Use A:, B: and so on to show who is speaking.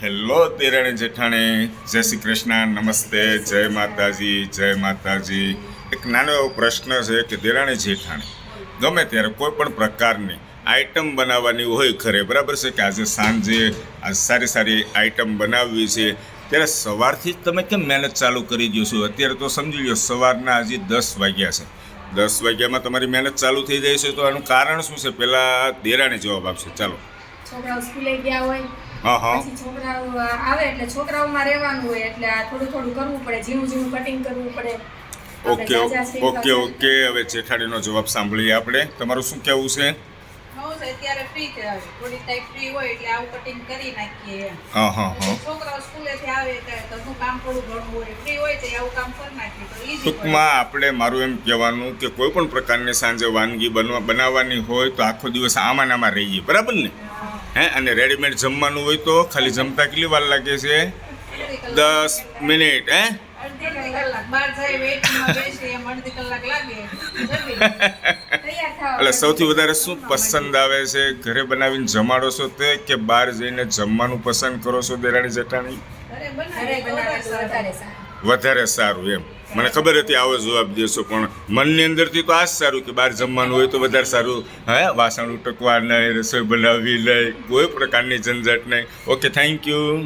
A: Hello દેરાણી જેઠાણી, જય શ્રી કૃષ્ણ, નમસ્તે, જય માતાજી, જય માતાજી. એક નાનો એવો પ્રશ્ન છે કે દેરાણી જેઠાણી ગમે ત્યારે કોઈ પણ પ્રકારની આઈટમ બનાવવાની હોય ઘરે, બરાબર છે, કે આજે સાંજે આ સારી સારી આઈટમ બનાવવી છે, ત્યારે સવારથી જ તમે કેમ મહેનત ચાલુ કરી દો છો? અત્યારે તો સમજી લો સવારના હજી 10 વાગ્યા છે. 10 વાગ્યામાં તમારી મહેનત ચાલુ થઈ જાય છે, તો આનું કારણ શું છે? પહેલાં દેરાણી જવાબ આપશે. ચાલો.
B: છોકરાઓ સ્કૂલે ગયા હોય, પછી છોકરાઓ આવે એટલે છોકરાઓમાં રહેવાનું હોય, એટલે આ થોડું થોડું કરવું પડે, ઝીણું ઝીણું કટિંગ કરવું પડે.
A: ઓકે. હવે જેઠાણીનો જવાબ સાંભળીએ આપણે. તમારું શું કહેવું છે?
C: અત્યારે ફ્રી છે, થોડી ટાઈમ ફ્રી હોય એટલે આવું કટિંગ કરી નાખીએ. છોકરાઓ સ્કૂલેથી આવે તો શું કામ થોડું ઘણું હોય, ફ્રી હોય તો આવું કામ કરી નાખીએ તો ઈઝી.
A: ટૂંકમાં આપણે મારું એમ કહેવાનું કે કોઈ પણ પ્રકારની સાંજે વાનગી બનાવવાની હોય તો આખો દિવસ આમાં નામાં રહીએ, બરાબર ને? અને રેડીમેડ જમવાનું હોય તો ખાલી જમતા કેટલી વાર લાગે છે? 10 મિનિટ.
C: અડધી કલાક બહાર જાય વેઇટિંગમાં બેસી એમ અડધી કલાક લાગે
A: એટલે સૌથી વધારે શું પસંદ આવે છે? ઘરે બનાવીને જમાડો છો તે કે બહાર જઈને જમવાનું પસંદ કરો છો દેરાણી જેઠાણી? વધારે સારું. એમ મને ખબર હતી આવો જવાબ દેશો, પણ મનની અંદરથી તો આ જ સારું કે બહાર જમવાનું હોય તો વધારે સારું. વાસણ ઉટકવા નહીં, રસોઈ બનાવવી નહીં, કોઈ પ્રકારની ઝંઝટ નહીં. Okay, thank you.